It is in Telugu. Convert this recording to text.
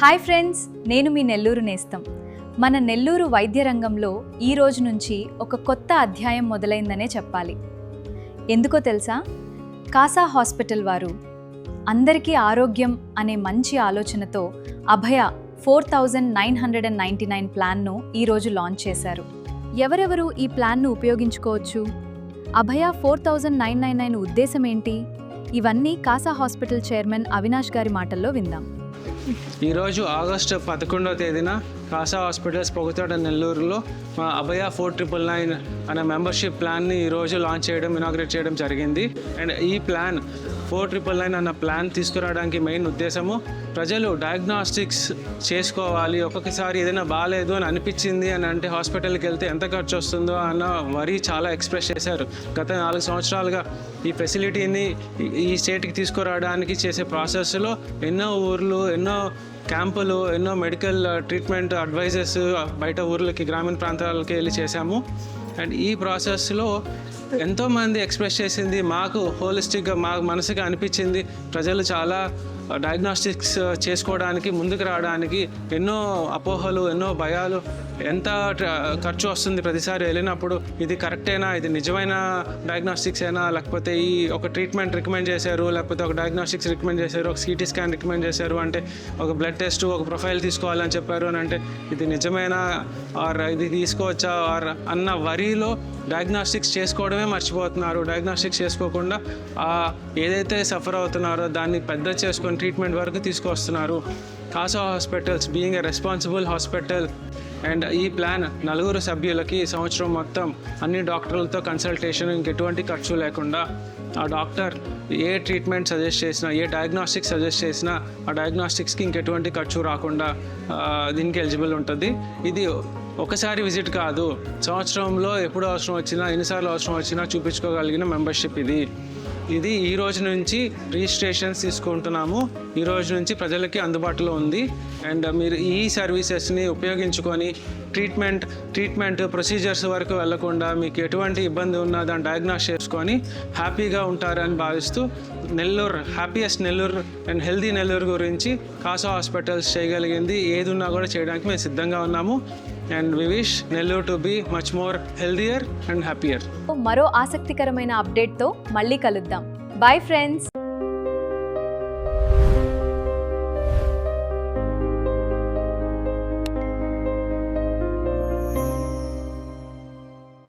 హాయ్ ఫ్రెండ్స్, నేను మీ నెల్లూరు నేస్తం. మన నెల్లూరు వైద్య రంగంలో ఈ రోజు నుంచి ఒక కొత్త అధ్యాయం మొదలైందనే చెప్పాలి. ఎందుకో తెలుసా? కాసా హాస్పిటల్ వారు అందరికీ ఆరోగ్యం అనే మంచి ఆలోచనతో అభయ 4999 ప్లాన్ను ఈరోజు లాంచ్ చేశారు. ఎవరెవరు ఈ ప్లాన్ను ఉపయోగించుకోవచ్చు? అభయ 4999 ఉద్దేశం ఏంటి? ఇవన్నీ కాసా హాస్పిటల్ చైర్మన్ అవినాష్ గారి మాటల్లో విందాం. ఈరోజు ఆగస్టు 11వ తేదీన కాసా హాస్పిటల్స్ పొగతోట నెల్లూరులో అభయ 4999 అనే మెంబర్షిప్ ప్లాన్ని ఈరోజు లాంచ్ చేయడం, ఇనాగ్రేట్ చేయడం జరిగింది. అండ్ ఈ ప్లాన్ 4999 అన్న ప్లాన్ తీసుకురావడానికి మెయిన్ ఉద్దేశము ప్రజలు డయాగ్నాస్టిక్స్ చేసుకోవాలి. ఒక్కొక్కసారి ఏదైనా బాగాలేదు అని అనిపించింది అని అంటే హాస్పిటల్కి వెళ్తే ఎంత ఖర్చు వస్తుందో అన్న వరి చాలా ఎక్స్ప్రెస్ చేశారు. గత 4 సంవత్సరాలుగా ఈ ఫెసిలిటీని ఈ స్టేట్కి తీసుకురావడానికి చేసే ప్రాసెస్లో ఎన్నో ఊర్లు, ఎన్నో క్యాంపులు, ఎన్నో మెడికల్ ట్రీట్మెంట్ అడ్వైజెస్ బయట ఊర్లకి, గ్రామీణ ప్రాంతాలకి వెళ్ళి చేశాము. అండ్ ఈ ప్రాసెస్లో ఎంతోమంది ఎక్స్ప్రెస్ చేసింది, మాకు హోలిస్టిక్గా మా మనసుగా అనిపించింది ప్రజలు చాలా డయాగ్నాస్టిక్స్ చేసుకోవడానికి, ముందుకు రావడానికి ఎన్నో అపోహలు, ఎన్నో భయాలు, ఎంత ఖర్చు వస్తుంది ప్రతిసారి వెళ్ళినప్పుడు, ఇది కరెక్టేనా, ఇది నిజమైన డయాగ్నాస్టిక్స్ అయినా, లేకపోతే ఈ ఒక ట్రీట్మెంట్ రికమెండ్ చేశారు, లేకపోతే ఒక డయాగ్నాస్టిక్స్ రికమెండ్ చేశారు, ఒక సిటీ స్కాన్ రికమెండ్ చేశారు అంటే, ఒక బ్లడ్ టెస్ట్, ఒక ప్రొఫైల్ తీసుకోవాలని చెప్పారు అని అంటే ఇది నిజమేనా ఆర్ ఇది తీసుకోవచ్చా ఆర్ అన్న వరిలో డయాగ్నాస్టిక్స్ చేసుకోవడమే మర్చిపోతున్నారు. డయాగ్నాస్టిక్స్ చేసుకోకుండా ఏదైతే సఫర్ అవుతున్నారో దాన్ని పెద్ద చేసుకొని ట్రీట్మెంట్ వరకు తీసుకొస్తున్నారు. Casa hospitals being a responsible hospital and ఈ ప్లాన్ 4 సభ్యులకి సంవత్సరం మొత్తం అన్ని డాక్టర్లతో కన్సల్టేషన్, ఇంకెటువంటి ఖర్చు లేకుండా ఆ డాక్టర్ ఏ ట్రీట్మెంట్ సజెస్ట్ చేసినా, ఏ డయాగ్నాస్టిక్స్ సజెస్ట్ చేసినా ఆ డయాగ్నాస్టిక్స్కి ఇంకెటువంటి ఖర్చు రాకుండా దీనికి ఎలిజిబుల్ ఉంటుంది. ఇది ఒకసారి విజిట్ కాదు, సంవత్సరంలో ఎప్పుడు అవసరం వచ్చినా, ఎన్నిసార్లు అవసరం వచ్చినా చూపించుకోగలిగిన మెంబర్షిప్ ఇది ఈ రోజు నుంచి రిజిస్ట్రేషన్స్ తీసుకుంటున్నాము. ఈ రోజు నుంచి ప్రజలకి అందుబాటులో ఉంది. అండ్ మీరు ఈ సర్వీసెస్ని ఉపయోగించుకొని ట్రీట్మెంట్ ప్రొసీజర్స్ వరకు వెళ్లకుండా మీకు ఎటువంటి ఇబ్బంది ఉన్నా దాన్ని డయాగ్నోస్ చేసుకొని హ్యాపీగా ఉంటారని భావిస్తూ Nellore happiest Nellore and healthy Nellore గురించి కాసా హాస్పిటల్స్ చేయగలిగింది ఏది ఉన్నా కూడా చేయడానికి మేము సిద్ధంగా ఉన్నాము. And we wish Nellore to be much more healthier and happier. మరో ఆసక్తికరమైన అప్డేట్తో మళ్ళీ కలుద్దాం. Bye friends.